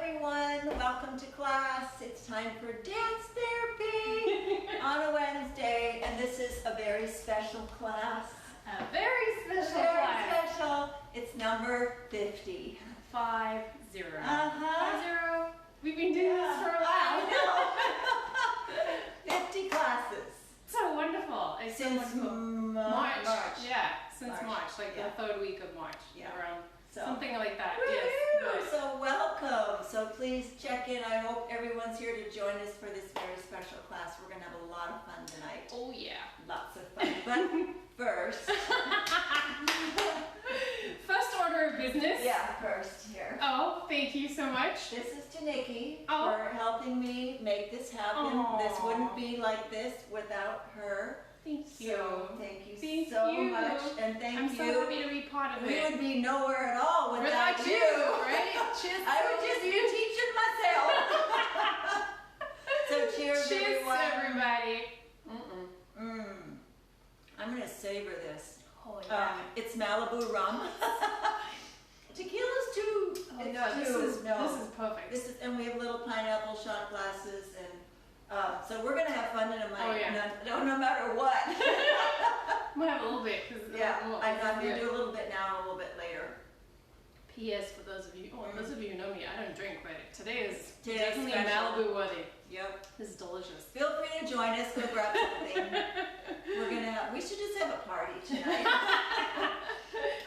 everyone. Welcome to class. It's time for dance therapy on a Wednesday, and this is a very special class. A very special Very class. special. It's number 50. 50. Uh-huh. 50. We've been doing this for a while. I know. 50 classes. So wonderful. It's so Since wonderful. March. Yeah, since March, like yeah. the third week of March. Yeah. Around So, something like that. woo-hoo! Yes. So welcome. So please check in. I hope everyone's here to join us for this very special class. We're going to have a lot of fun tonight. Oh yeah. Lots of fun. But first. First order of business. Yeah, first here. Oh, thank you so much. This is to Nikki Oh. for helping me make this happen. Aw. This wouldn't be like this without her. Thank you. So thank you Thank so you. much. And thank I'm you. so happy to be part of We it. would be nowhere at all without you. Right? Cheers. I would just be teaching myself. So cheers, Cheers, everyone. everybody. I'm gonna savor this. Oh yeah. It's Malibu rum. Tequila's too. Oh, It's no, too. this is perfect. This is, and we have little pineapple shot glasses, and so we're gonna have fun tonight. Oh, yeah. No matter what. I'm gonna have a little bit because Yeah, I'm gonna do a little bit now and a little bit later. P.S. for those of you, those of you who know me, I don't drink, but today is Today's definitely special. Malibu worthy. Yep. This is delicious. Feel free to join us. Go grab something. We should just have a party tonight.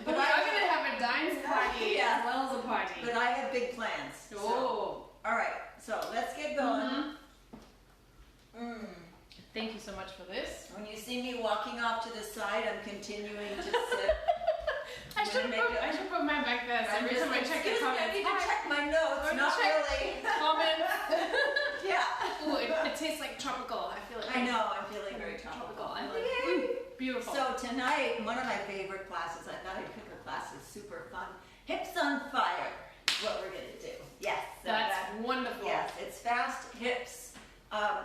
But we are gonna have a dance party Yeah. as well as a party. But I have big plans. So. Oh. All right. So let's get going. Thank you so much for this. When you see me walking off to the side, I'm continuing to sit. I should put mine back there so every time I check the Excuse me, I comments. need to check my notes. Or Not check really. Comments. Yeah. Ooh, it tastes like tropical. I feel like I know. I'm feeling very tropical. I like Yay. it. Beautiful. So tonight, one of my favorite classes, I thought I'd pick a class that's super fun. Hips on Fire is what we're going to do. Yes. So That's wonderful. Yes, it's fast hips,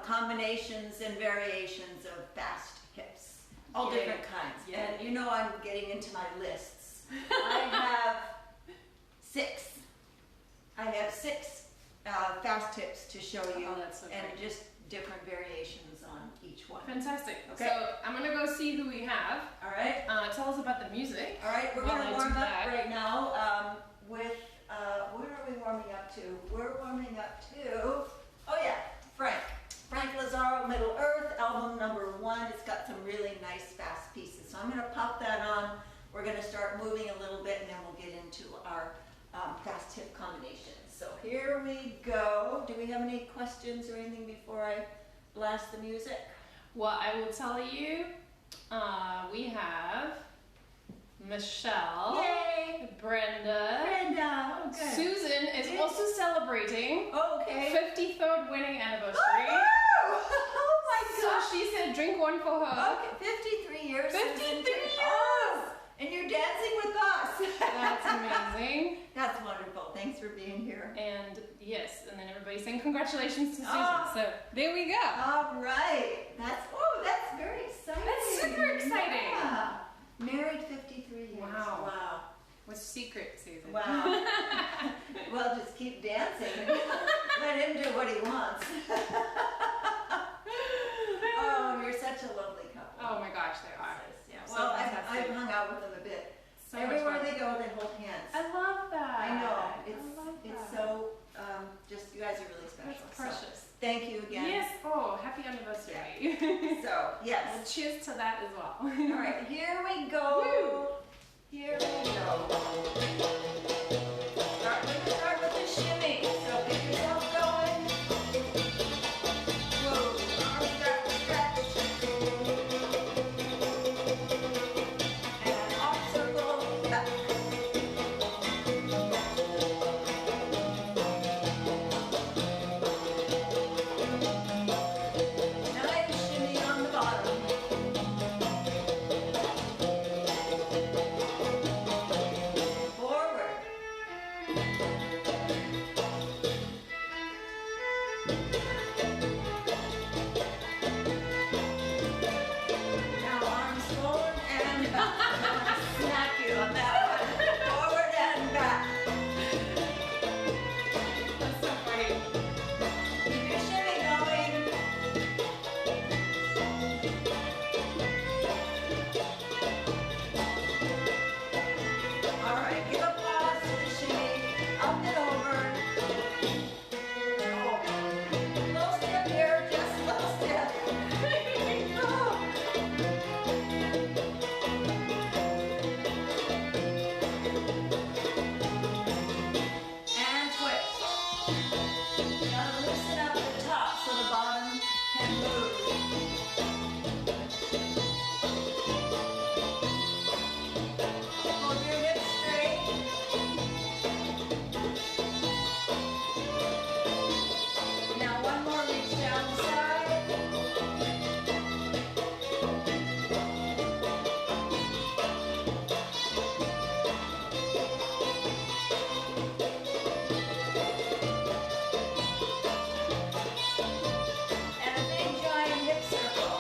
combinations and variations of fast hips. All Yay. different kinds. Yay. And you know I'm getting into my lists. I have 6. I have 6 fast hips to show you. Oh, that's so and great. just different variations on each one. Fantastic. Okay. So I'm gonna go see who we have. All right. Tell us about the music. All right, we're While going I to do warm up that. right now with, what are we warming up to? We're warming up to, oh yeah, Frank. Frank Lazaro, Middle-Earth, album number 1. It's got some really nice fast pieces. So I'm going to pop that on. We're going to start moving a little bit and then we'll get into our fast hip combinations. So here we go. Do we have any questions or anything before I blast the music? Well, I will tell you, we have Michelle, Yay! Brenda, Brenda, oh good. Susan is also celebrating Oh, okay. 53rd wedding anniversary. Woo-hoo! Oh my So gosh. she said drink one for her. Okay, 53 years. 53 Susan. years! Oh, and you're dancing with us. That's amazing. That's wonderful. Thanks for being here. And yes, and then everybody saying congratulations to Susan. Oh. So there we go. All right. That's very exciting. That's super exciting. Yeah. Married 53 years. Wow. Wow. What's the secret, Susan? Wow. Well, just keep dancing. Let him do what he wants. Oh, you're such a lovely couple. Oh my gosh, they are. Yeah. So Well, I've fantastic. hung out with them a bit. So much Everywhere fun. they go, they hold hands. I love that. I know. I love It's that. so, just, you guys are really special. That's precious. So, thank you again. Yes. Oh, happy anniversary. So, yes. Well, cheers to that as well. All right, here we go. Woo. Here we go. We're going to start with the shimmy. So get yourself going. Whoa, arms start to stretch. And off circle, back. Nice shimmy on the bottom. Forward. Now loosen up the top so the bottom can move. Hold your hips straight. Now one more, reach down the side. And a big giant hip circle.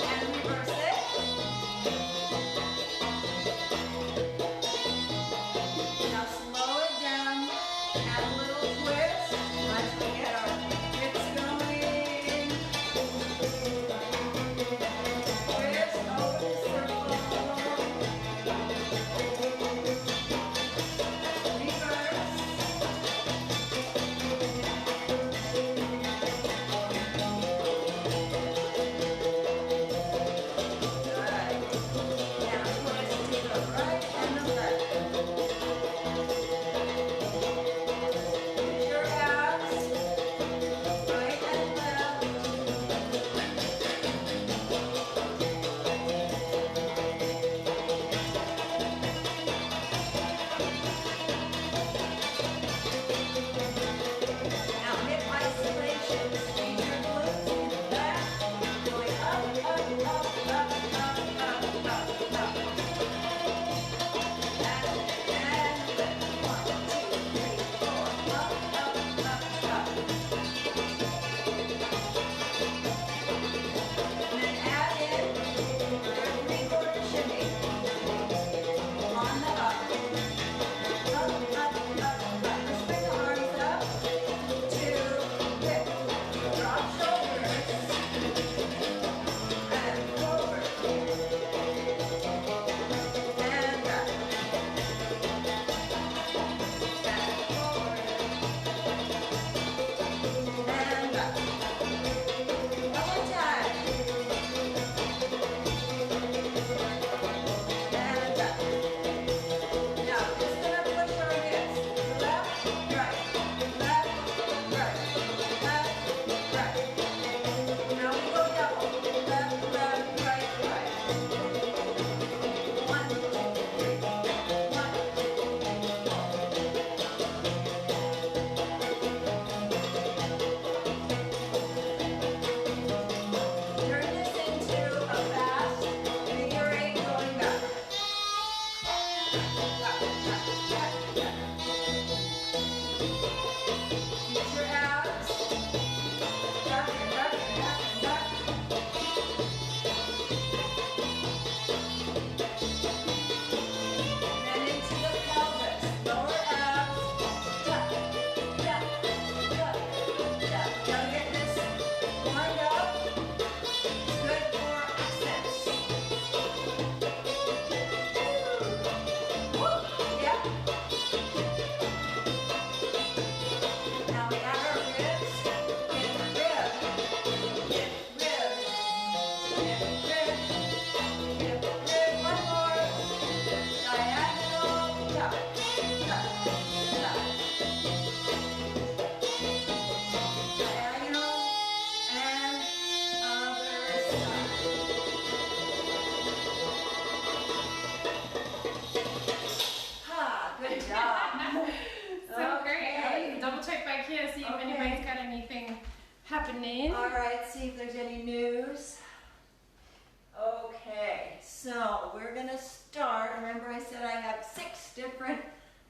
And reverse it. Now slow it down, add a little twist once we get our hips going. Twist over the circle. Reverse. Good. Now twist to the right and the left. Use your abs, right and left. Now hip isolation, squeeze your glutes in the back, going up, up, up, up, up, up, up, up. Back and lift. 1, 2, 3, 4. Up, up, up, up. And then add in your 3/4 shimmy on the up. Up, up, up, up. Let's bring the arms up. 2, hip. Drop shoulders. And forward. And back. And forward. And back. One more time. And back. Now, just gonna push our hips. Left, right. Left, right. Left, right. Now we go double. Left, left, right, right. 1, 2, 3. 1, 2, 3. Turn this into a fast figure 8 going back. Back, back, back, back. Use your abs. Back and back and back and back. Then into the pelvis. Lower abs. Tap, tap, tap, tap. Gotta get this lined up. It's good for accents. Woo! Yeah. Now we add our ribs. Hip, rib. Hip, rib. Hip, rib. Hip, rib. One more. Diagonal. Tap, tap, tap. Diagonal. And other side. Ha, good job. So great. Okay. Double check back here, see if Okay. anybody's got anything happening. All right, see if there's any news. Okay, so we're gonna start. Remember I said I have 6 different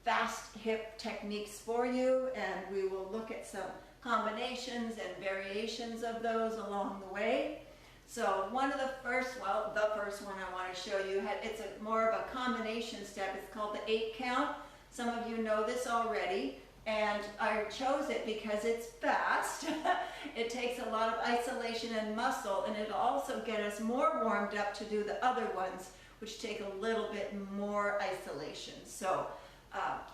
fast hip techniques for you, and we will look at some combinations and variations of those along the way. So one of the first one I want to show you, it's more of a combination step. It's called the 8 count. Some of you know this already, and I chose it because it's fast. It takes a lot of isolation and muscle, and it'll also get us more warmed up to do the other ones, which take a little bit more isolation. So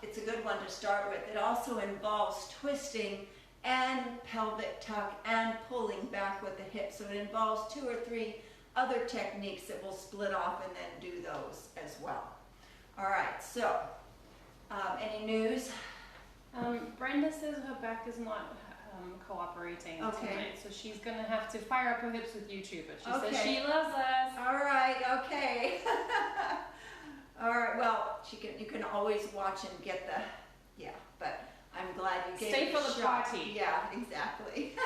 it's a good one to start with. It also involves twisting and pelvic tuck and pulling back with the hips. So it involves 2 or 3 other techniques that we'll split off and then do those as well. All right, so any news? Brenda says her back is not cooperating Okay. tonight, so she's gonna have to fire up her hips with YouTube. But she Okay. says she loves us. All right, okay. All right, well, you can always watch and get the, yeah, but I'm glad you gave Stay it a for the shot. party. Yeah, exactly.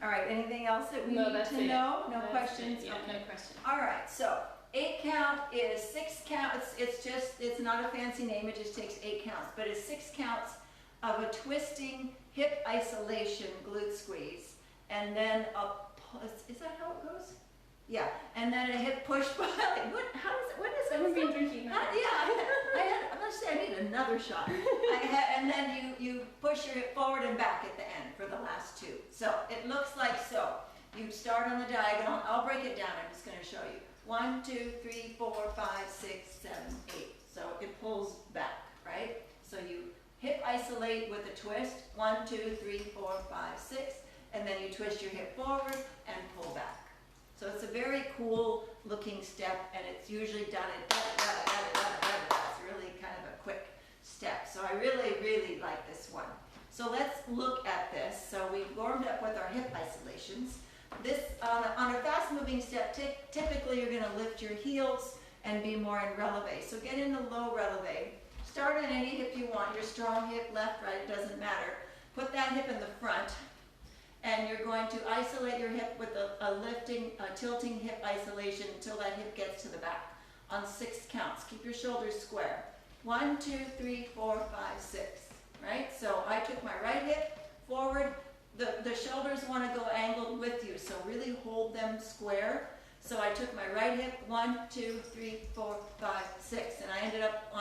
All right, anything else that we No, need that's to it. know? No That's questions? it. Yeah, Okay. no questions. All right, so 8 count is 6 count. It's not a fancy name. It just takes 8 counts, but it's 6 counts of a twisting hip isolation glute squeeze, and then is that how it goes? Yeah, and then a hip push. What is it? Someone been drinking now. Let's say I need another shot. And then you push your hip forward and back at the end for the last 2. So it looks like so. You start on the diagonal. I'll break it down. I'm just going to show you. 1, 2, 3, 4, 5, 6, 7, 8. So it pulls back, right? So you hip isolate with a twist. 1, 2, 3, 4, 5, 6. And then you twist your hip forward and pull back. So it's a very cool looking step, and it's usually done in It's really kind of a quick step. So I really, really like this one. So let's look at this. So we warmed up with our hip isolations. This on a fast moving step, typically you're going to lift your heels and be more in releve. So get in the low releve. Start on any hip you want. Your strong hip, left, right, it doesn't matter. Put that hip in the front. And you're going to isolate your hip with a tilting hip isolation until that hip gets to the back on 6 counts. Keep your shoulders square. 1, 2, 3, 4, 5, 6. Right? So I took my right hip forward. The shoulders want to go angled with you, so really hold them square. So I took my right hip, 1, 2, 3, 4, 5, 6, and I ended up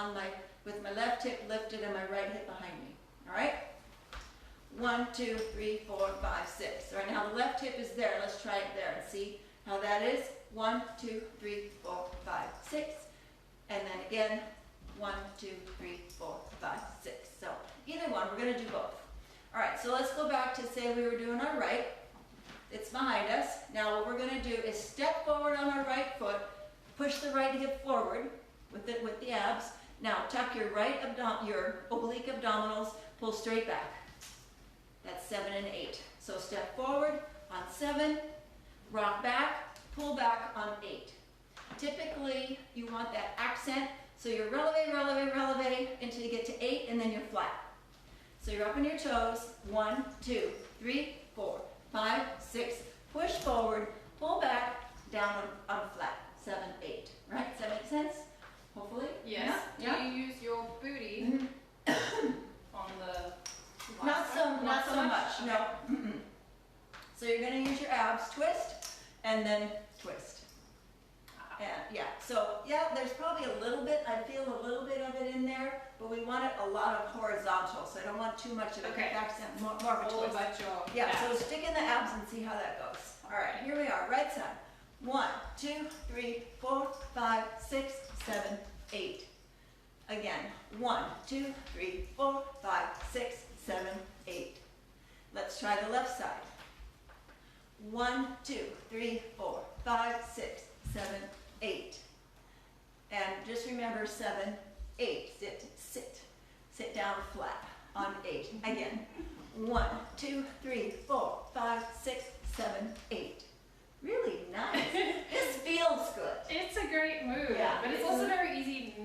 with my left hip lifted and my right hip behind me. All right? 1, 2, 3, 4, 5, 6. All right, now the left hip is there. Let's try it there and see how that is. 1, 2, 3, 4, 5, 6. And then again, 1, 2, 3, 4, 5, 6. So either one, we're going to do both. All right, so let's go back to say we were doing our right. It's behind us. Now what we're going to do is step forward on our right foot, push the right hip forward with the abs. Now tuck your your oblique abdominals, pull straight back. That's 7 and 8. So step forward on 7, rock back, pull back on 8. Typically, you want that accent, so you're releve, releve, releve until you get to 8, and then you're flat. So you're up on your toes. 1, 2, 3, 4, 5, 6. Push forward, pull back, down on flat. 7, 8. Right? Does that make sense? Hopefully? Yes. Yeah? Do you use your booty on the Not so much. Okay. No. Mm-mm. So you're going to use your abs, twist, and then twist. And yeah, so yeah, there's probably a little bit, I feel a little bit of it in there, but we want it a lot of horizontal, so I don't want too much of an accent, more of a All twist. about your Yeah, abs. so stick in the abs and see how that goes. All right, here we are, right side. 1, 2, 3, 4, 5, 6, 7, 8. Again, 1, 2, 3, 4, 5, 6, 7, 8. Let's try the left side. 1, 2, 3, 4, 5, 6, 7, 8. And just remember 7, 8. Sit down flat on 8. Again. 1, 2, 3, 4, 5, 6, 7, 8. Really nice. This feels good. It's a great move, Yeah, but it's also very easy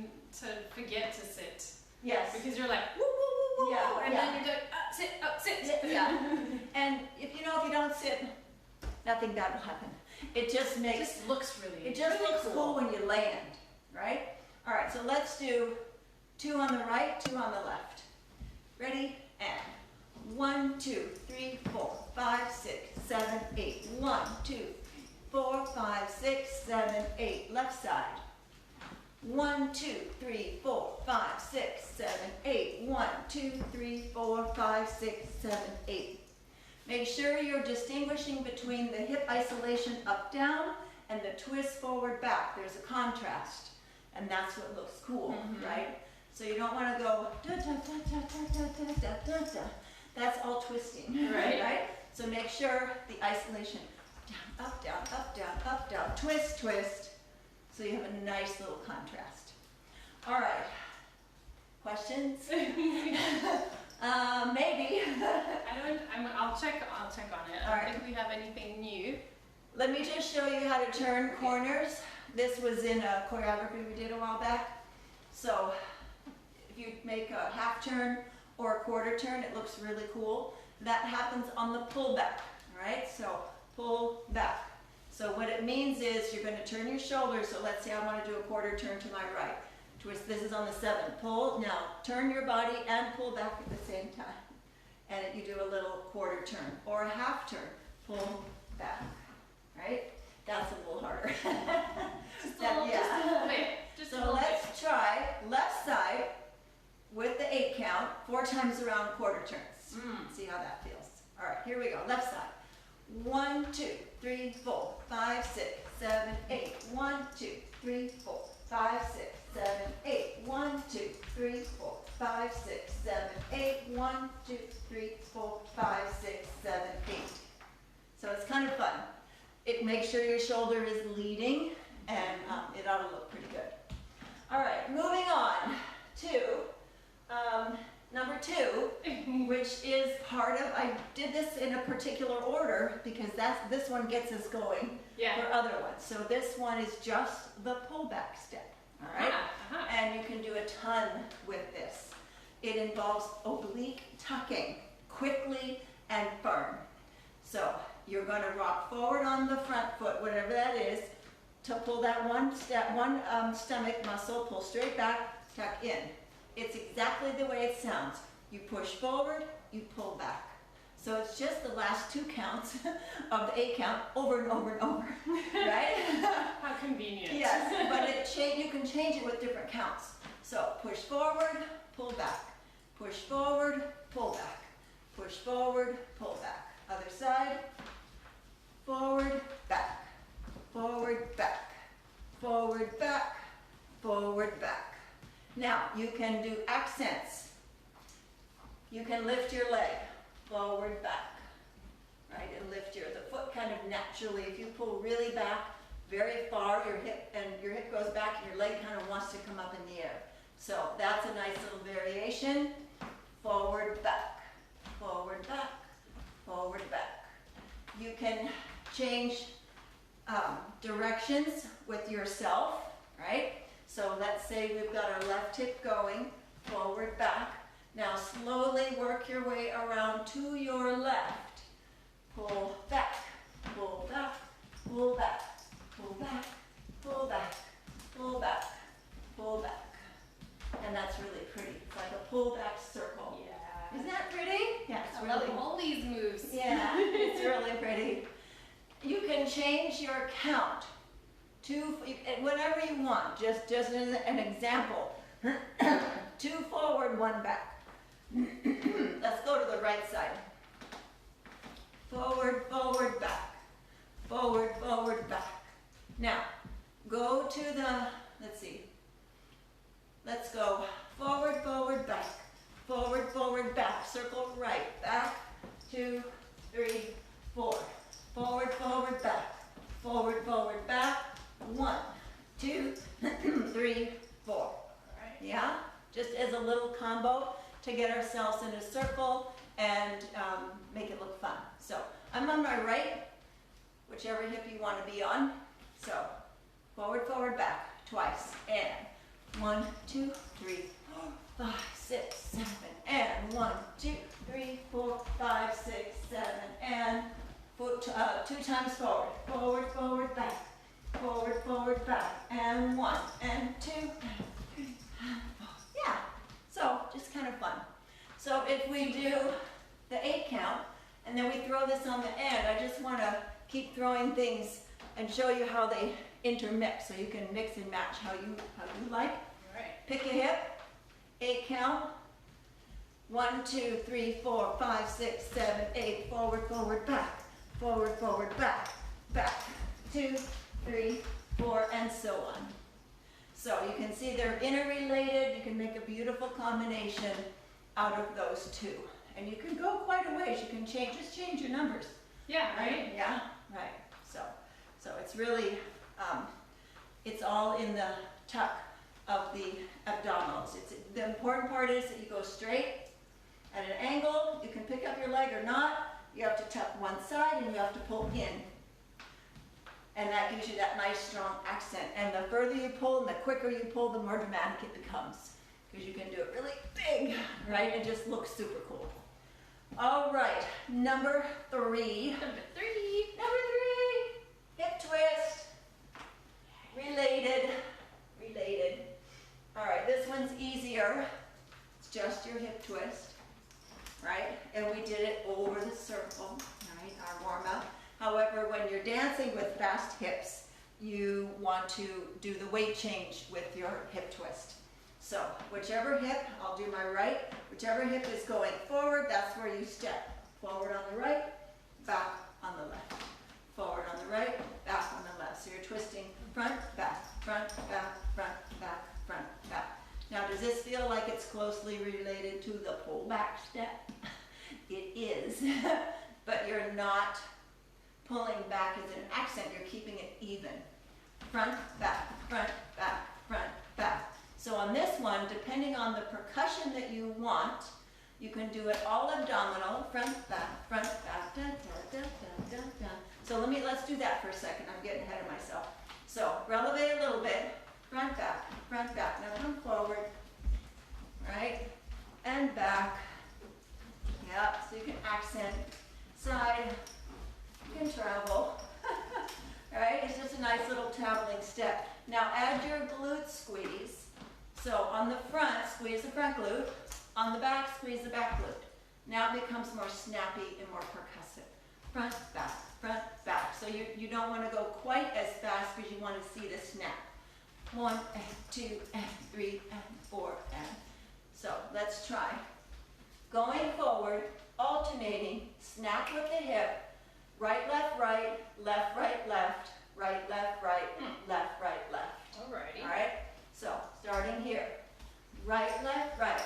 to forget to sit. Yes. Because you're like, woo, woo, woo, woo, Yeah, woo, and yeah. then you're like, up, sit. Yeah. And if you don't sit, nothing bad will happen. It just It makes just looks really, It just really looks cool when you land, right? All right, so let's do 2 on the right, 2 on the left. Ready? And 1, 2, 3, 4, 5, 6, 7, 8. 1, 2, 4, 5, 6, 7, 8. Left side. 1, 2, 3, 4, 5, 6, 7, 8. 1, 2, 3, 4, 5, 6, 7, 8. Make sure you're distinguishing between the hip isolation up, down, and the twist forward, back. There's a contrast, and that's what looks cool, right? So you don't want to go da da da da da da da da da. That's all twisting, Right. right? So make sure the isolation down, up, down, up, down, up, down, twist, twist. So you have a nice little contrast. All right, questions? Maybe. I'll check on it. All I right. don't think we have anything new. Let me just show you how to turn corners. This was in a choreography we did a while back. So if you make a half turn or a quarter turn, it looks really cool. That happens on the pullback, all right? So pull back. So what it means is you're going to turn your shoulders. So let's say I want to do a quarter turn to my right. Twist, this is on the 7. Pull, now turn your body and pull back at the same time. And you do a little quarter turn or a half turn. Pull back, right? That's a little harder. Just a little bit. Just a So little let's try left side with the 8 count, 4 times around quarter turns. See how that feels. All right, here we go. Left side. 1, 2, 3, 4, 5, 6, 7, 8. 1, 2, 3, 4, 5, 6, 7, 8. 1, 2, 3, 4, 5, 6, 7, 8. 1, 2, 3, 4, 5, 6, 7, 8. So it's kind of fun. It makes sure your shoulder is leading, and it ought to look pretty good. All right, moving on to number 2, which is part of, I did this in a particular order because this one gets us going for other ones. So this one is just the pullback step, all right? And you can do a ton with this. It involves oblique tucking, quickly and firm. So you're going to rock forward on the front foot, whatever that is, to pull that one stomach muscle, pull straight back, tuck in. It's exactly the way it sounds. You push forward, you pull back. So it's just the last 2 counts of the 8 count over and over and over, right? How convenient. Yes, but you can change it with different counts. So push forward, pull back. Push forward, pull back. Push forward, pull back. Other side. Forward, back. Forward, back. Forward, back. Forward, back. Now, you can do accents. You can lift your leg, forward, back, right? And lift the foot kind of naturally. If you pull really back, very far, your hip goes back and your leg kind of wants to come up in the air. So that's a nice little variation. Forward, back, forward, back, forward, back. You can change directions with yourself, right? So let's say we've got our left hip going, forward, back. Now slowly work your way around to your left. Pull back, pull back, pull back, pull back, pull back, pull back, pull back. And that's really pretty. It's like a pull back circle. Yeah. Isn't that pretty? Yeah, it's I love really. all these moves. Yeah, it's really pretty. You can change your count to whatever you want. Just as an example. 2 forward, 1 back. Let's go to the right side. Forward, forward, back. Forward, forward, back. Now, go to the, let's see. Let's go forward, forward, back. Forward, forward, back. Circle right. Back, 2, 3, 4. Forward, forward, back. Forward, forward, back. 1, 2, 3, 4. Yeah? Just as a little combo to get ourselves in a circle and make it look fun. So I'm on my right, whichever hip you want to be on. So forward, forward, back, twice. And 1, 2, 3, 4, 5, 6, 7. And 1, 2, 3, 4, 5, 6, 7. And foot 2 times forward. Forward, forward, back. Forward, forward, back. And 1, and 2, and 3, and 4. Yeah. So just kind of fun. So if we do the 8 count, and then we throw this on the end, I just want to keep throwing things and show you how they intermix, so you can mix and match how you like. All right. Pick a hip, 8 count. 1, 2, 3, 4, 5, 6, 7, 8. Forward, forward, back. Forward, forward, back. Back. 2, 3, 4, and so on. So you can see they're interrelated. You can make a beautiful combination out of those 2. And you can go quite a ways. You can just change your numbers. Yeah, right? Yeah, right. it's really, it's all in the tuck of the abdominals. The important part is that you go straight at an angle. You can pick up your leg or not. You have to tuck one side and you have to pull in. And that gives you that nice strong accent. And the further you pull and the quicker you pull, the more dramatic it becomes. Because you can do it really big, right? It just looks super cool. All right, number 3. Number 3. Number 3, hip twist. Related. All right, this one's easier. It's just your hip twist, right? And we did it over the circle, right? Our warm up. However, when you're dancing with fast hips, you want to do the weight change with your hip twist. So whichever hip, I'll do my right, whichever hip is going forward, that's where you step. Forward on the right, back on the left. Forward on the right, back on the left. So you're twisting front, back, front, back, front, back, front, back. Now, does this feel like it's closely related to the pull back step? It is, but you're not pulling back as an accent, you're keeping it even. Front, back, front, back, front, back. So on this one, depending on the percussion that you want, you can do it all abdominal, front, back, da, da, da, da, da. So let's do that for a second. I'm getting ahead of myself. So relevate a little bit, front, back, front, back. Now come forward, right, and back. Yep, so you can accent, side, you can travel. Right, it's just a nice little traveling step. Now add your glute squeeze. So on the front, squeeze the front glute. On the back, squeeze the back glute. Now it becomes more snappy and more percussive. Front, back. So you don't want to go quite as fast because you want to see the snap. 1 and 2 and 3 and 4 and. So let's try. Going forward, alternating, snap with the hip, right, left, right, left, right, left, right, left, right, left, right, left. Alrighty. All right, so starting here. Right, left, right,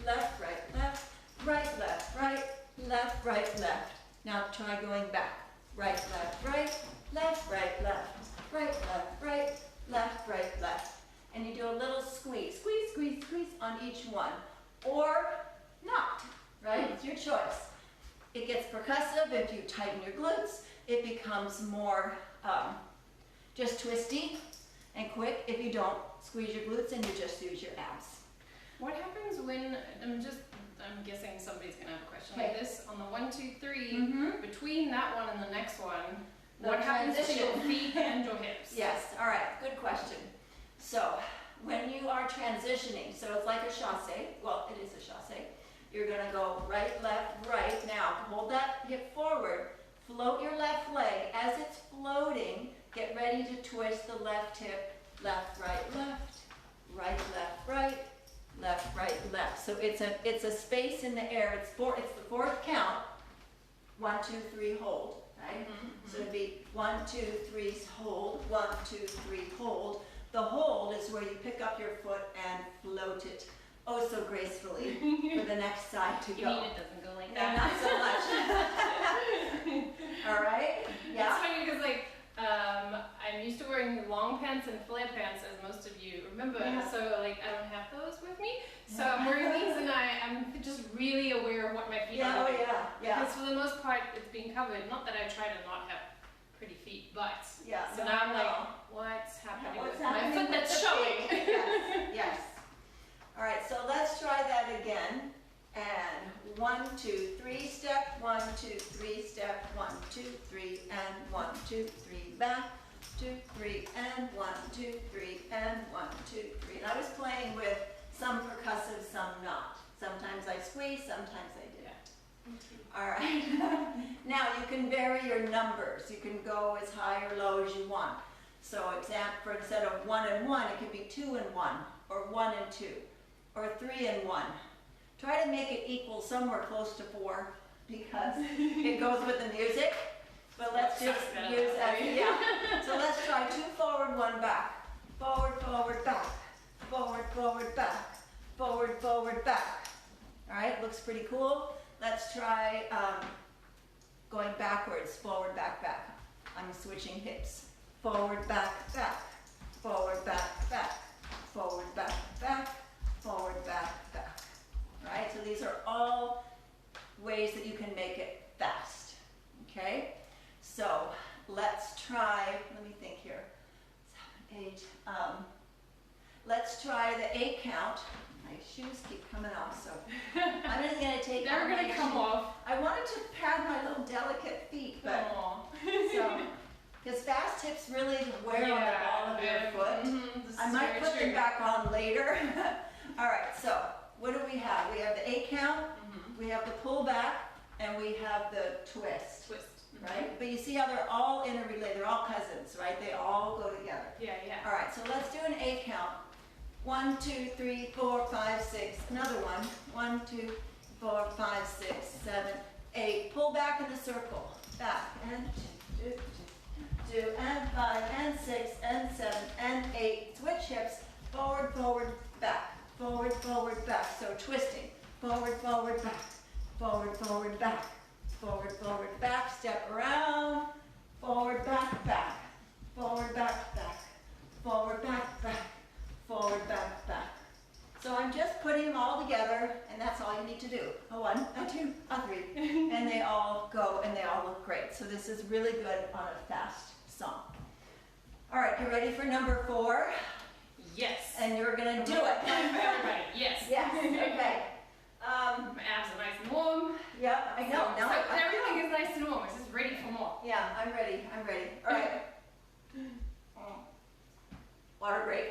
left, right, left, right, left, right, left, right, left. Now try going back. Right, left, right, left, right, left, right, left, right, left, right, left. And you do a little squeeze, squeeze, squeeze, squeeze on each one. Or not, right? It's your choice. It gets percussive if you tighten your glutes. It becomes more just twisty and quick if you don't squeeze your glutes and you just use your abs. What happens when, I'm guessing somebody's going to have a question Okay. like this. On the 1, 2, 3, between that one and the next one, what happens to transition. your feet and your hips? Yes, all right, good question. So when you are transitioning, so it's like a chasse, well, it is a chasse. You're gonna go right, left, right. Now, hold that hip forward, float your left leg. As it's floating, get ready to twist the left hip, left, right, left, right, left, right, left, right, left. So it's a space in the air. It's the fourth count. 1, 2, 3, hold, right? So it'd be 1, 2, 3, hold, 1, 2, 3, hold. The hold is where you pick up your foot and float it oh so gracefully for the next side to You go. mean it doesn't go like And that? not so much. All right? Yeah. It's funny because I'm used to wearing long pants and flare pants, as most of you remember. Yeah. So I don't have those with me. So I'm wearing these, and I'm just really aware of what my feet Yeah, are oh doing. yeah. Because for the most part, it's been covered. Not that I try to not have pretty feet, but Yeah. so now I'm like, what's happening What's with happening my foot with that's the showing? feet? Yes, yes. All right, so let's try that again. And 1, 2, 3, step, 1, 2, 3, step, 1, 2, 3, and 1, 2, 3, back, 2, 3, and 1, 2, 3, and 1, 2, 3. And I was playing with some percussive, some not. Sometimes I squeeze, sometimes I didn't. All right. Now you can vary your numbers. You can go as high or low as you want. So for instead of 1 and 1, it could be 2 and 1, or 1 and 2, or 3 and 1. Try to make it equal somewhere close to 4 because it goes with the music. But let's just use as, yeah. So let's try 2 forward, 1 back. Forward, forward, back. Forward, forward, back. Forward, forward, back. All right, looks pretty cool. Let's try going backwards, forward, back, back. I'm switching hips. forward, back, back, forward, back, back, forward, back, back, forward, back, back. Right? So these are all ways that you can make it fast. Okay? So let's try, let me think here. 7, 8. Let's try the 8 count. My shoes keep coming off, so I'm just going to take They're going to come off. I wanted to pad my little delicate feet, but so because fast hips really wear on the ball of your foot. I might put them back on later. All right, so what do we have? We have the 8 count, we have the pull back, and we have the twist. Right? But you see how they're all interrelated. They're all cousins, right? They all go together. Yeah, yeah. All right, so let's do an 8 count. 1, 2, 3, 4, 5, 6. Another one. 1, 2, 4, 5, 6, 7, 8. Pull back in the circle. Back and 2, 2, 2, and 5, and 6, and 7, and 8. Switch hips. Forward, forward, back. Forward, forward, back. So twisting. Forward, forward, back. Forward, forward, back. Forward, forward, back. Step around. Forward, back, back. Forward, back, back. Forward, back, back. Forward, back, back. So I'm just putting them all together, and that's all you need to do. A 1, a 2, a 3. And they all go, and they all look great. So this is really good on a fast song. All right, you ready for number 4? Yes. And you're going to do it. Everybody, yes. Yes, okay. My abs are nice and warm. Yep, I know. So everything is nice and warm. It's just ready for more. Yeah, I'm ready. I'm ready. All right. Water break.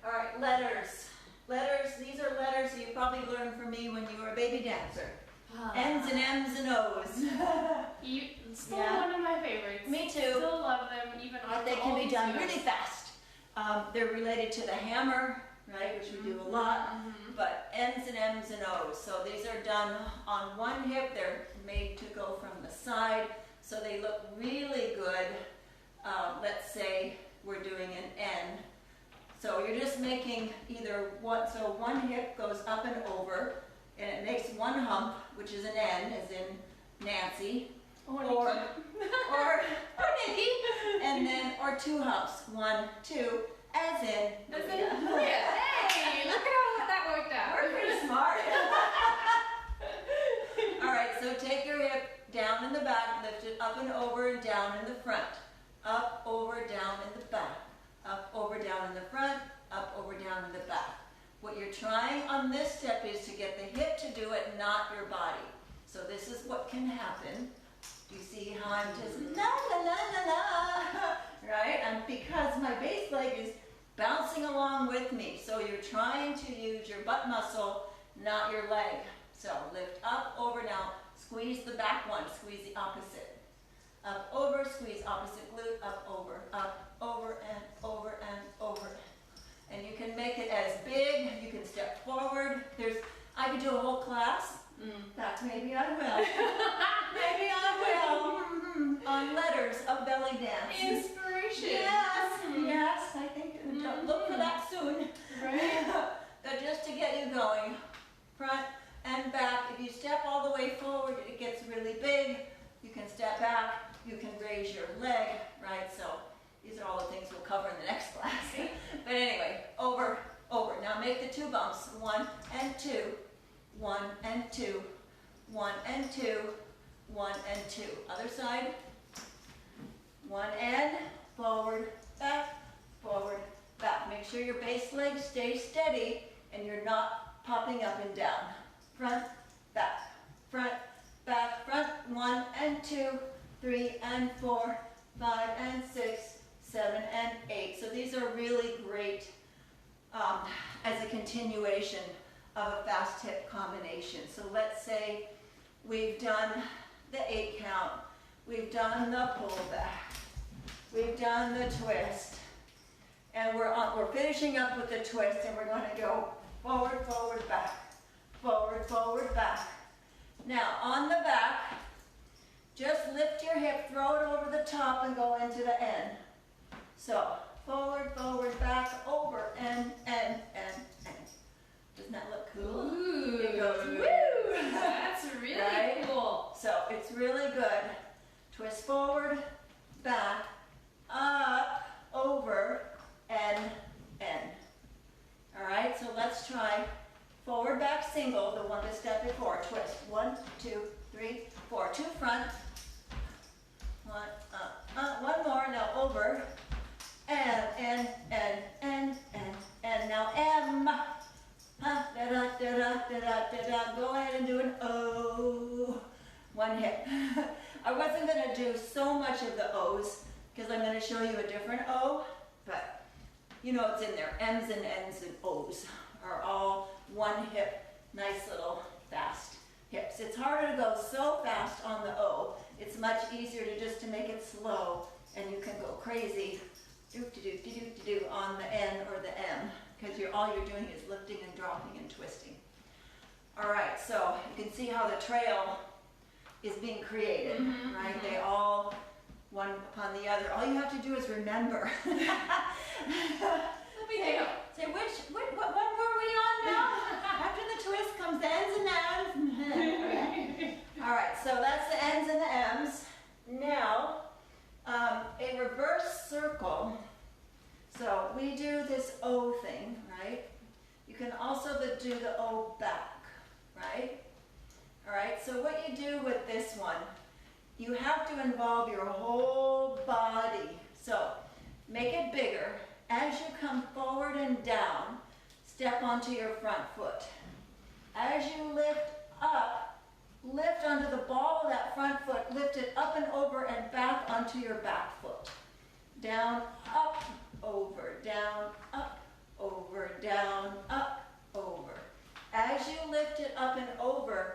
All right, letters. Letters, these are letters that you probably learned from me when you were a baby dancer. N's and M's and O's. Still one of my favorites. Me too. Still love them, even But they can be done really fast. They're related to the hammer, right, which we do a lot. But N's and M's and O's. So these are done on one hip. They're made to go from the side. So they look really good. Let's say we're doing an N. So you're just making either one, so one hip goes up and over, and it makes one hump, which is an N, as in Nancy, or Nikki, and then, or 2 humps, 1, 2, as in Meleah. Hey, look at how that worked out. We're pretty smart. All right, so take your hip down in the back, lift it up and over and down in the front. Up, over, down in the back. Up, over, down in the front. Up, over, down in the back. What you're trying on this step is to get the hip to do it, not your body. So this is what can happen. Do you see how I'm just la la la la la, right? And because my base leg is bouncing along with me. So you're trying to use your butt muscle, not your leg. So lift up, over, now. Squeeze the back one, squeeze the opposite. Up, over, squeeze opposite glute, up, over, and over, and over. And you can make it as big, you can step forward. I could do a whole class. That maybe I will. Maybe I will. On letters of belly dance. Inspiration. Yes, yes, I think, look for that soon. Right. But just to get you going, front and back. If you step all the way forward, it gets really big. You can step back. You can raise your leg, right? So these are all the things we'll cover in the next class. But anyway, over, over. Now make the 2 bumps. 1 and 2. 1 and 2. 1 and 2. 1 and 2. Other side. 1 and forward, back, Make sure your base leg stays steady and you're not popping up and down. Front, back, front, back, front. 1 and 2. 3 and 4, 5 and 6, 7 and 8. So these are really great as a continuation of a fast hip combination. So let's say we've done the 8 count, we've done the pull back, we've done the twist, and we're finishing up with the twist, and we're going to go forward, forward, back, forward, forward, back. Now on the back, just lift your hip, throw it over the top, and go into the N. So, forward, forward, back, over, N. Doesn't that look cool? Ooh, it goes, woo! That's really right? cool. So, it's really good. Twist forward, back, up, over. And now M. Da da da da da da da. Go ahead and do an O. One hip. I wasn't going to do so much of the O's because I'm going to show you a different O, but you know it's in there. M's and N's and O's are all one hip, nice little fast hips. It's harder to go so fast on the O. It's much easier to make it slow, and you can go crazy on the N or the M because all you're doing is lifting and dropping and twisting. All right, so you can see how the trail is being created, right? They all, one upon the other. All you have to do is remember. Say what one were we on now? After the twist comes the N's and M's. All right, so that's the N's and the M's. Now, a reverse circle. So we do this O thing, right? You can also do the O back, right? All right, so what you do with this one, you have to involve your whole body. So make it bigger. As you come forward and down, step onto your front foot. As you lift up, lift onto the ball of that front foot, lift it up and over and back onto your back foot. Down, up, over, down, up, over, down, up, over. As you lift it up and over,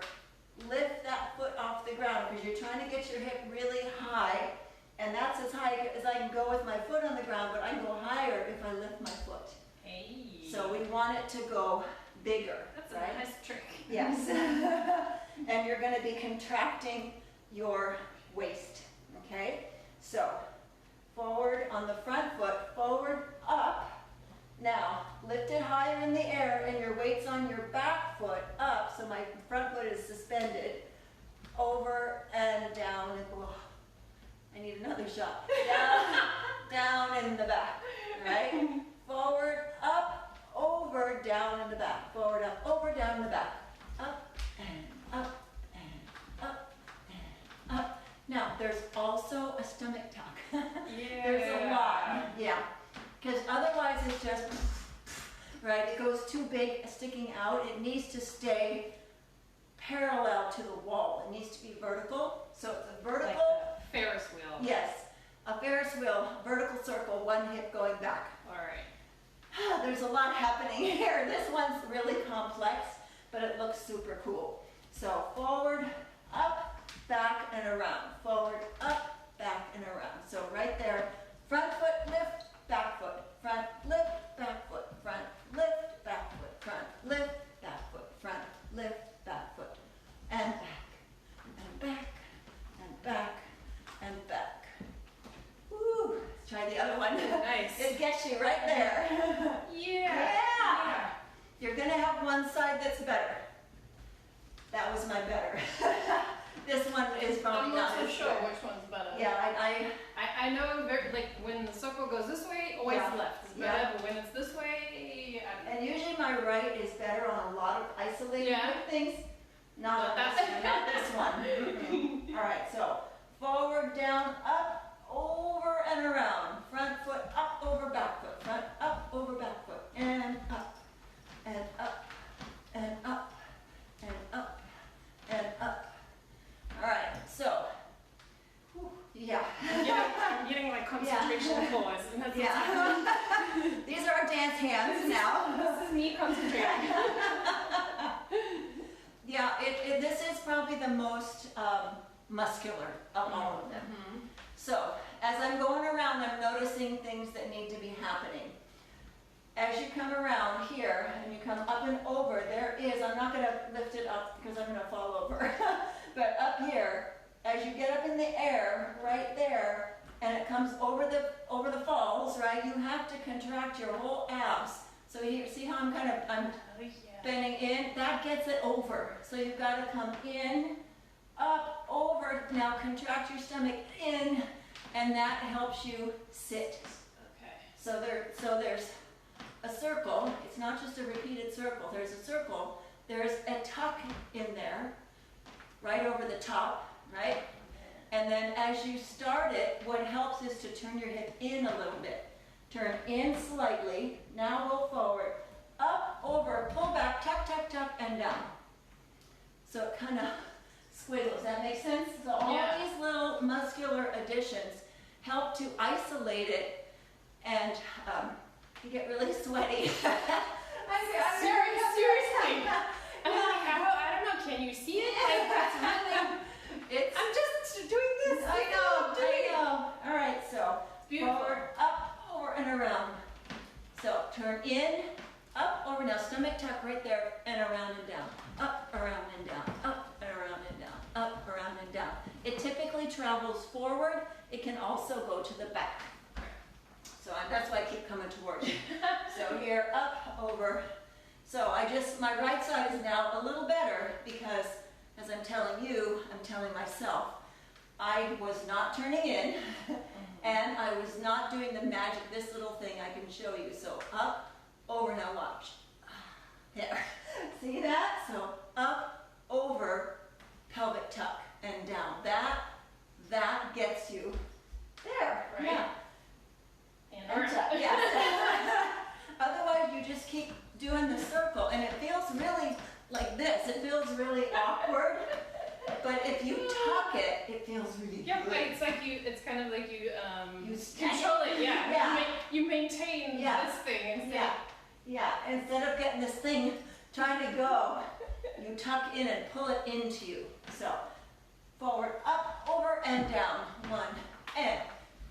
lift that foot off the ground because you're trying to get your hip really high, and that's as high as I can go with my foot on the ground, but I can go higher if I lift my foot. Hey. So we want it to go bigger. That's right? a nice trick. Yes. And you're going to be contracting your waist, okay? So forward on the front foot, forward, up. Now, lift it higher in the air and your weight's on your back foot, up, so my front foot is suspended, over and down, and oh, I need another shot. Down in the back, right? Forward, up, over, down in the back. Forward, up, over, down in the back. Up, and up, and up, and up. Now, there's also a stomach tuck. Yeah. There's a lot, yeah. Because otherwise it's just, right, it goes too big, sticking out. It needs to stay parallel to the wall. It needs to be vertical. So it's a vertical. Like the Ferris wheel. Yes, a Ferris wheel, vertical circle, one hip going back. All right. There's a lot happening here. This one's really complex, but it looks super cool. So forward, up, back, and around. Forward, up, back, and around. So right there, front foot lift, back foot, front lift, back foot, front lift, back foot, front lift, back foot, front lift, back foot, and back, and back, and back, and back. Woo! Let's try the other one. Nice. It gets you right there. Yeah. Yeah. You're gonna have one side that's better. That was my better. This one is probably I'm not not so as sure good. which one's better. Yeah, I know very, like when the circle goes this way, always Yeah. left is Yeah. better, but when it's this way, I don't know. And usually my right is better on a lot of isolated Yeah. quick things. Not Not this one, not this one. Mm-mm. All right, so forward, down, up, over and around. Front foot up, over back foot. Front up, over back foot. And up, and up, and up, and up, and up. All right, so, whew, yeah. I'm getting like concentration pause. And that's Yeah. These are our dance hands now. This is me concentrating. Yeah, this is probably the most muscular of all of them. Mm-hmm. So, as I'm going around, I'm noticing things that need to be happening. As you come around here, and you come up and over, there is, I'm not going to lift it up because I'm going to fall over, but up here, as you get up in the air, right there, and it comes over the falls, right, you have to contract your whole abs. So here, see how I'm bending in? That gets it over. So you've got to come in, up, over. Now contract your stomach in, and that helps you sit. Okay. So there's a circle. It's not just a repeated circle. There's a circle. There's a tuck in there, right over the top, right? And then as you start it, what helps is to turn your hip in a little bit. Turn in slightly. Now roll forward. Up, over, pull back, tuck, tuck, tuck, and down. So it kind of squiggles. That makes sense? So all these little muscular additions help to isolate it, and you get really sweaty. Seriously. I'm like, I don't know, can you see it? Like, that's really, I'm just doing this. I know. All right, so beautiful. Forward, up, over, and around. So turn in, up, over, now stomach tuck right there, and around and down. Up, around, and down. Up, and around, and down. Up, around, and down. It typically travels forward. It can also go to the back. So that's why I keep coming towards you. So here, up, over. So my right side is now a little better because, as I'm telling you, I'm telling myself, I was not turning in, and I was not doing the magic, this little thing I can show you. So up, over, now watch. There. See that? So up, over, pelvic tuck, and down. That gets you there. Right. Yeah. And tuck. Yes. Otherwise, you just keep doing the circle, and it feels really like this. It feels really awkward. But if you tuck it, it feels really yeah, good. but it's like it's kind of like you snag control it, yeah. Yeah. You maintain Yeah. this thing instead. Yeah, yeah. Instead of getting this thing trying to go, you tuck in and pull it into you. So forward, up, over, and down. 1, and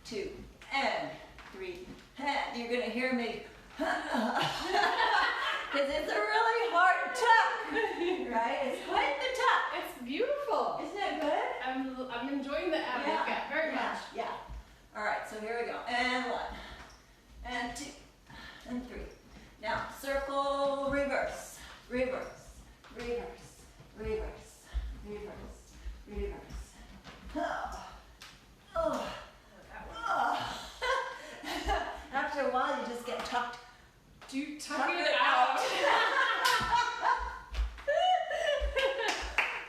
2, and 3, and you're gonna hear me, because it's a really hard tuck, right? It's quite the tuck. It's beautiful. Isn't it good? I'm enjoying the ab workout very much. Yeah. All right, so here we go. And 1, and 2, and 3. Now, circle, reverse, reverse, reverse, reverse, reverse, reverse. Oh. Oh. Oh. After a while, you just get tucked. Tuck it out.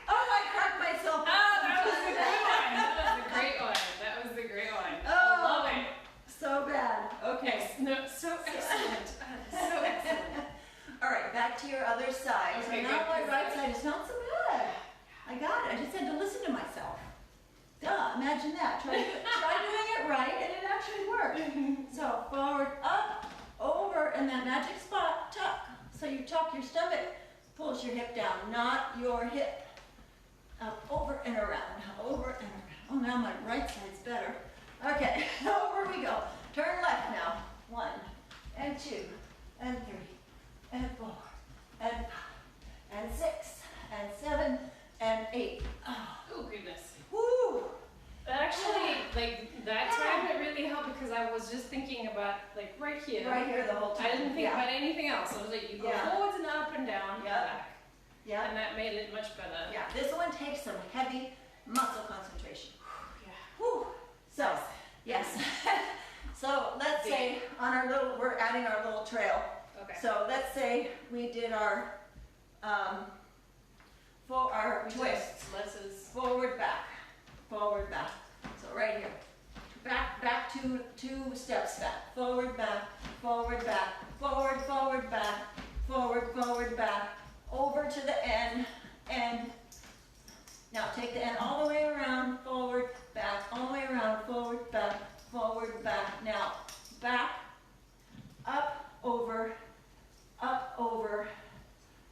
Oh, I cracked myself. That was a great one. That was a great one. Oh, I love it. So bad. Okay. No, so excellent. So excellent. All right, back to your other side. Okay, so now good, my right side is not so bad. I got it. I just had to listen to myself. Duh, imagine that. Try doing it right, and it actually worked. So forward, up, over, and that magic spot, tuck. So you tuck your stomach, pulls your hip down, not your hip. Up, over, and around. Over, and around. Oh, now my right side's better. Okay, over we go. Turn left now. 1, and 2, and 3, and 4, and 5, and 6, and 7, and 8. Oh, goodness. Woo! Actually, like that time it really helped because I was just thinking about like right here. Right here the whole time. I didn't think about anything else. I was like, you go forwards and up and down and back. Yeah. And that made it much better. Yeah. This one takes some heavy muscle concentration. Yeah. Whew. So, yes. So let's say on our we're adding our little trail. Okay. So let's say we did our twists. Forward, back. Forward, back. So right here. Back, 2 steps back. Forward, back, forward, back, forward, forward, back, forward, forward, back, over to the end, and now take the end all the way around, forward, back, all the way around, forward, back, now back, up, over, up, over,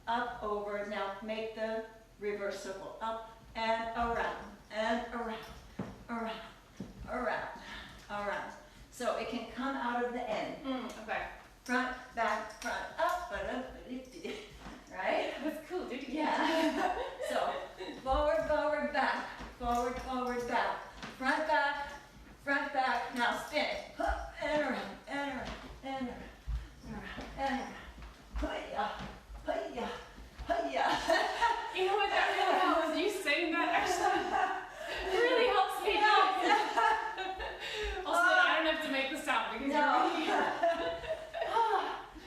up, over, now make the reverse circle, up and around, around, around. So it can come out of the end. Okay. Front, back, up, right? That's cool, dude. Yeah. So forward, forward, back, forward, forward, back, front, back. Now spin it. And around, and around, and around, and around. Hi-ya, hi-ya, hi-ya. You know what that really helps? You saying that actually really helps me. Also, I don't have to make the sound because No. you're really...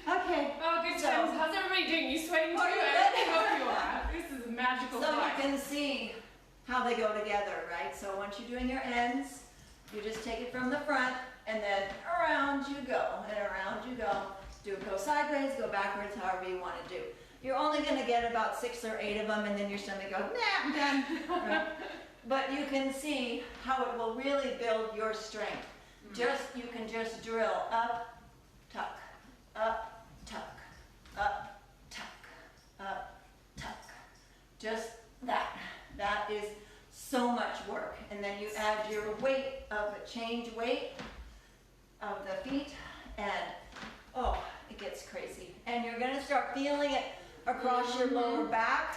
Okay. how they go together, right? So once you're doing your ends, you just take it from the front and then around you go and around you go. Go sideways, go backwards, however you want to do. You're only going to get about 6 or 8 of them, and then your stomach goes, nah, I'm done. Right? But you can see how it will really build your strength. You can just drill up, tuck, up, tuck, up, tuck, up, tuck. Just that. That is so much work. And then you add your weight of change weight of the feet, and oh, it gets crazy. And you're going to start feeling it across your lower back.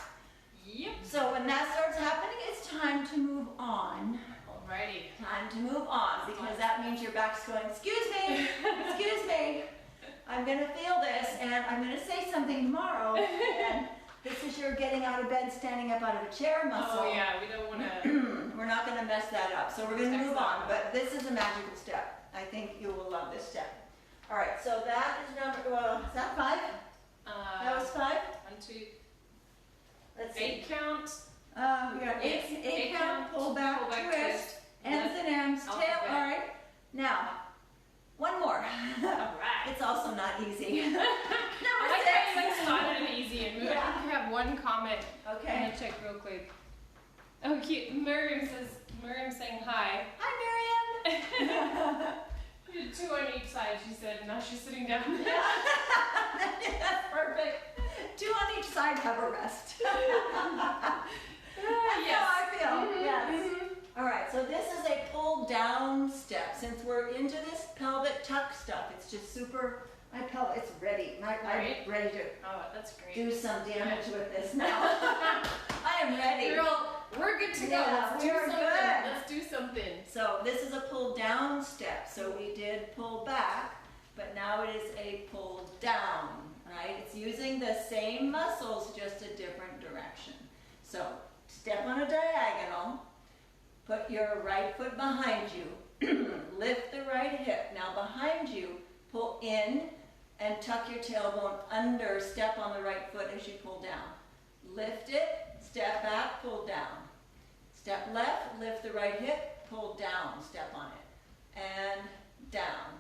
Yep. So when that starts happening, it's time to move on. Alrighty. Time to move on, because that means your back's going, excuse me, I'm going to feel this, and I'm going to say something tomorrow. And this is your getting out of bed, standing up out of a chair muscle. Oh yeah, we don't want to. We're not going to mess that up. So we're going to move on, but this is a magical step. I think you will love this step. All right, so that is is that 5? That was 5? 1, 2. Let's see. 8 count. We got 8 count, pull back, twist, ends and ends, tail. alphabet. All right. Now, one more. Alright. It's also not easy. I Number like 6. how you like started it easy and moved. Yeah. I think we have one comment. I'm Okay. gonna check real quick. Oh, cute. Miriam's saying hi. Hi, Miriam. We did 2 on each side, she said. Now she's sitting down. That's perfect. 2 on each side, have a rest. That's Yes. how I feel. Mhm, Yes. mhm. All right, so this is a pull down step. Since we're into this pelvic tuck stuff, it's just super, my pelvic, it's ready. Right. I'm ready to Oh, that's great. do some damage with this now. I am ready. Girl, we're good to go. Yeah, Let's do we're something. good. Let's do something. So this is a pull down step. So we did pull back, but now it is a pull down, right? It's using the same muscles, just a different direction. So step on a diagonal, put your right foot behind you, lift the right hip. Now behind you, pull in and tuck your tailbone under, step on the right foot as you pull down. Lift it, step back, pull down. Step left, lift the right hip, pull down, step on it. And down,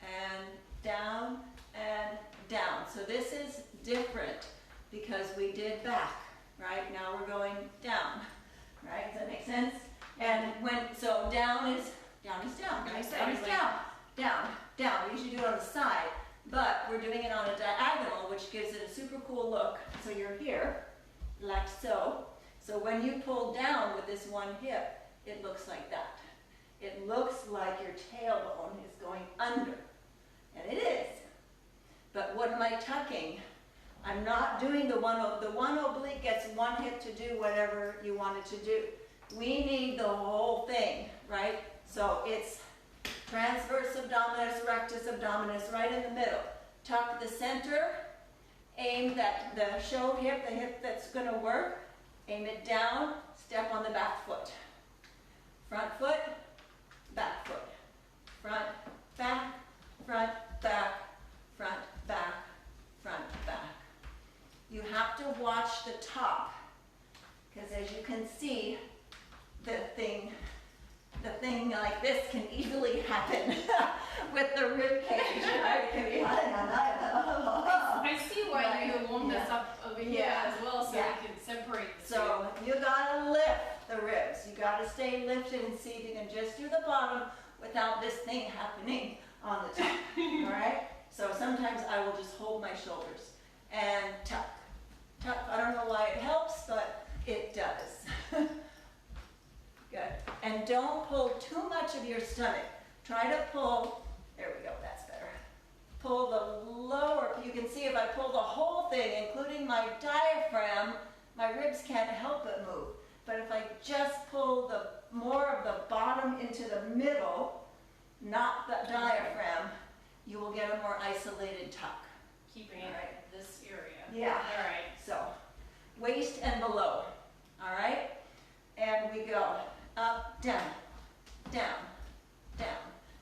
and down, and down. So this is different because we did back, right? Now we're going down, right? Does that make sense? And so down is down, right? Down is down, down, down. We usually do it on the side, but we're doing it on a diagonal, which gives it a super cool look. So you're here, like so. So when you pull down with this one hip, it looks like that. It looks like your tailbone is going under, and it is. But what am I tucking? I'm not doing the one oblique gets one hip to do whatever you want it to do. We need the whole thing, right? So it's transverse abdominis, rectus abdominis, right in the middle. Tuck the center, aim that the show hip, the hip that's going to work, aim it down, step on the back foot. Front foot, back foot. Front, back, front, back, front, back, front, back. You have to watch the top, because as you can see, the thing like this can easily happen with the rib cage, right? It can be, I see why Right. you warmed us up over here Yeah. as well, so Yeah. we can separate the So you gotta lift the ribs. You gotta stay lifted and see if you can just do the bottom without this thing happening on the top, all right? So sometimes I will just hold my shoulders and tuck. Tuck, I don't know why it helps, but it does. Good. And don't pull too much of your stomach. Try to pull, there we go, that's better. Pull the lower, you can see if I pull the whole thing, including my diaphragm, my ribs can't help but move. But if I just pull more of the bottom into the middle, not the diaphragm, you will get a more isolated tuck. keeping it Alright. this area. Yeah. All right. So, waist and below, all right? And we go up, down, down, down.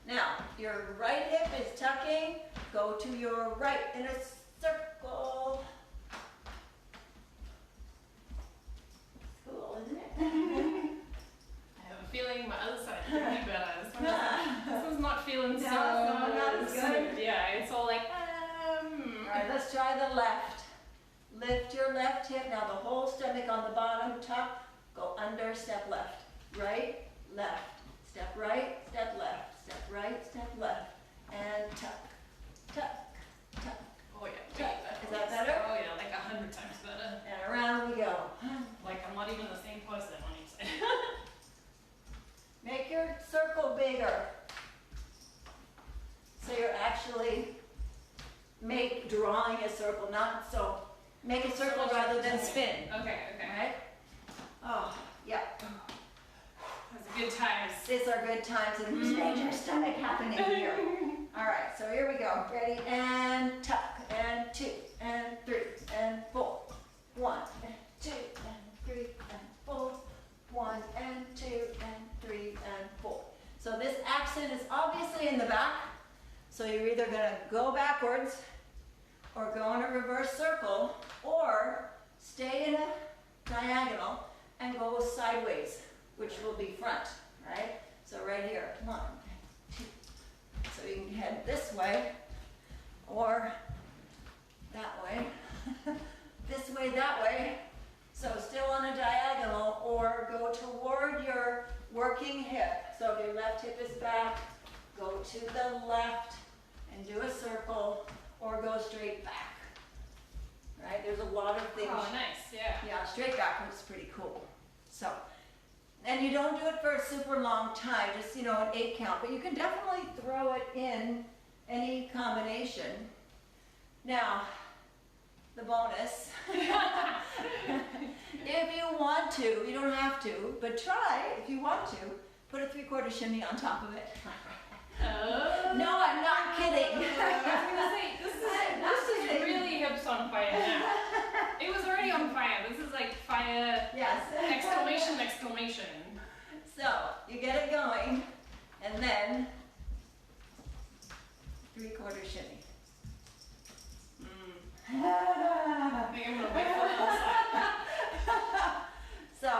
Now, your right hip is tucking. Go to your right in a circle. Cool, isn't it? No, not as good. smooth. Yeah, it's all like, All right, let's try the left. Lift your left hip. Now the whole stomach on the bottom, tuck, go under, step left. Right, left. Step right, step left. Step right, step left. And tuck, tuck, tuck. Oh yeah. tuck. Is that better? Oh yeah, like 100 times better. And around we go. Like I'm not even the same person on each side. Make your circle bigger. So you're actually drawing a circle, not so. Make a circle rather than spin. Okay, okay. Right? Oh, yeah. Those are good times. These are good times and there's major stomach happening here. All right, so here we go. Ready? And tuck, and 2, and 3, and 4. 1, and 2, and 3, and 4. 1, and 2, and 3, and 4. So this accent is obviously in the back. So you're either going to go backwards or go in a reverse circle or stay in a diagonal and go sideways, which will be front, right? So right here, 1, 2. So you can head this way or that way, this way, that way. So still on a diagonal or go toward your working hip. So if your left hip is back, go to the left and do a circle or go straight back. Right? There's a lot of things. Oh, nice, yeah. Yeah, straight backwards is pretty cool. So, and you don't do it for a super long time, just, an 8 count, but you can definitely throw it in any combination. Now, the bonus. If you want to, you don't have to, but try if you want to, put a 3/4 shimmy on top of it. Oh. No, I'm not kidding. I was gonna say, this is really hips on fire now. It was already on fire. This is like fire. Yes. Exclamation, exclamation. So, you get it going, and then 3/4 shimmy. I think I'm gonna wait for the other side. So,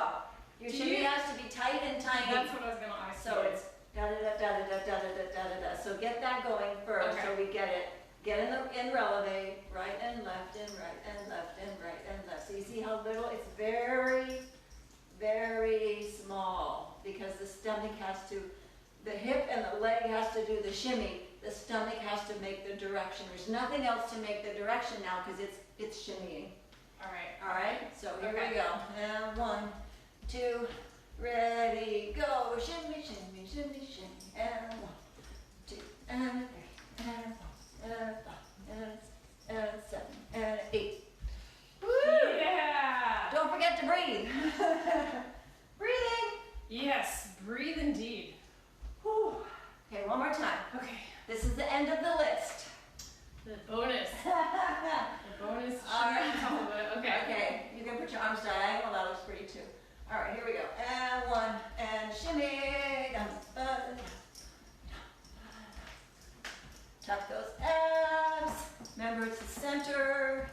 your shimmy has to be tight and tiny. That's what I was gonna ask. So it's da da da da da da da da da da. So get that going first, Okay. so we get it. Get in releve, right and left and right and left and right and left. So you see how little? It's very, very small because the stomach has to, the hip and the leg has to do the shimmy. The stomach has to make the direction. There's nothing else to make the direction now because it's shimmying. All right. All right. So here Okay. we go. And 1, 2, ready, go. Shimmy, shimmy, shimmy, shimmy. And 1, 2, and 3, and 4, and 5, and 7, and 8. Woo! Yeah. Don't forget to breathe. Breathing. Yes, breathe indeed. Whew. Okay, one more time. Okay. This is the end of the list. The bonus. The bonus. All right. On top of it. Okay. Okay, you can put your arms diagonal. That looks pretty too. All right, here we go. And 1, and shimmy. Tuck those abs. Remember, it's the center.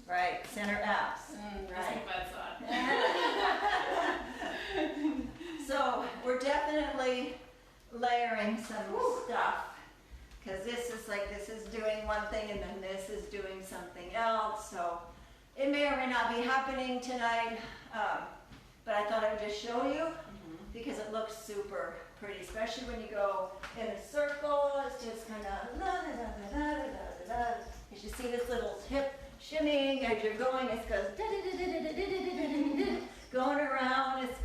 Right, center abs. Right. That's bad side. So we're definitely layering some stuff because this is doing one thing and then this is doing something else. So it may or may not be happening tonight, but I thought I would just show you because it looks super pretty, especially when you go in a circle. It's just kind of as you see this little hip shimmying as you're going. It goes going around. It's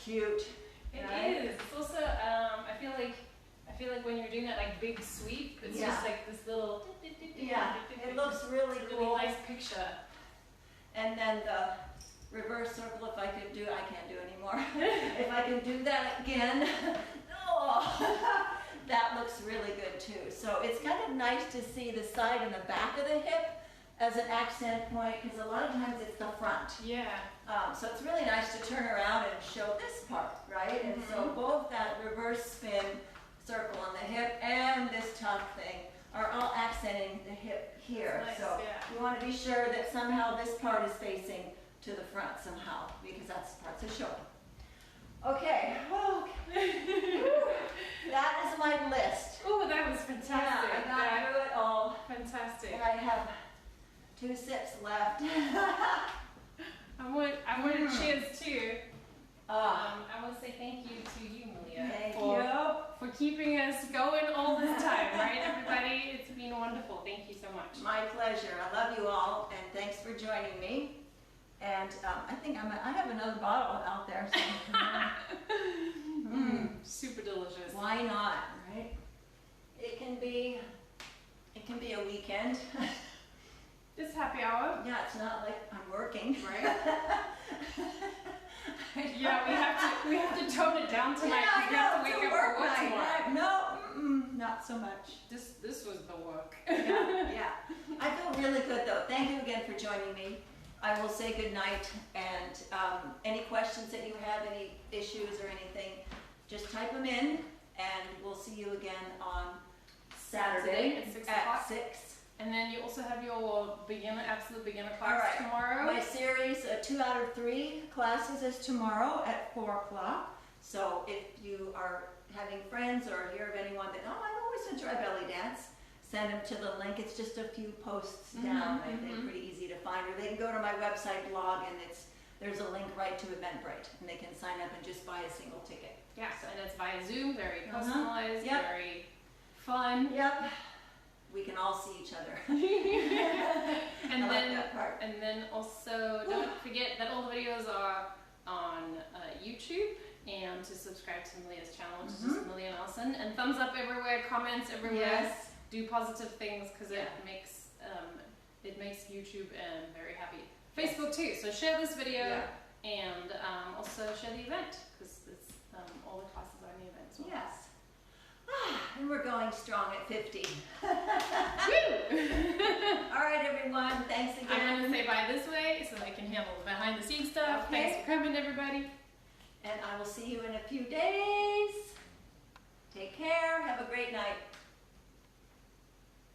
cute. It Right? is. It's also, I feel like when you're doing that like big sweep, it's Yeah. just like this little. Yeah, it looks really It's a cool. really nice picture. And then the reverse circle, if I could do, I can't do anymore. If I can do that again, oh, that looks really good too. So it's kind of nice to see the side and the back of the hip as an accent point because a lot of times it's the front. Yeah. So it's really nice to turn around and show this part, right? And so both that reverse spin circle on the hip and this tuck thing are all accenting the hip here. Nice, So yeah. you want to be sure that somehow this part is facing to the front somehow because that's the part to show. Okay. That is my list. Oh, that was fantastic. Yeah, I got through it all. Fantastic. And I have 2 sips left. I want to cheers too. Ah, I want to say thank you to you, Meleah, thank for, you. for keeping us going all this time, right, everybody? It's been wonderful. Thank you so much. My pleasure. I love you all, and thanks for joining me. And I think I have another bottle out there. So, Super delicious. why not, right? It can be a weekend. It's happy hour. Yeah, it's not like I'm working. Right? Yeah, we have to tone it down tonight. Yeah, I we have to know, wake it's a up work for work night. tomorrow. No, not so much. This was the work. Yeah. I feel really good though. Thank you again for joining me. I will say good night, and any questions that you have, any issues or anything, just type them in, and we'll see you again on Saturday at 6 o'clock. 6. And then you also have your absolute beginner All class right. tomorrow. My series, 2 out of 3 classes, is tomorrow at 4 o'clock. So if you are having friends or hear of anyone that, oh, I've always enjoyed belly dance, send them to the link. It's just a few posts down. I think pretty easy to find. Or they can go to my website blog, and there's a link right to Eventbrite, and they can sign up and just buy a single ticket. Yeah, and it's via Zoom, very personalized, Yep. very fun. Yep. We can all see each other. And I then like that part. and then also don't forget that all the videos are on YouTube, and to subscribe to Meleah's channel, which is just Meleah Nelson, and thumbs up everywhere, comments everywhere. Yes. Do positive things because Yeah. it makes YouTube very happy. Facebook too. So share this video and also share the event because it's all the classes are in the event. So. Yes. And we're going strong at 50. Woo! All right, everyone. Thanks again. I'm going to say bye this way so I can handle the behind the scenes stuff. Okay. Thanks for coming, everybody. And I will see you in a few days. Take care. Have a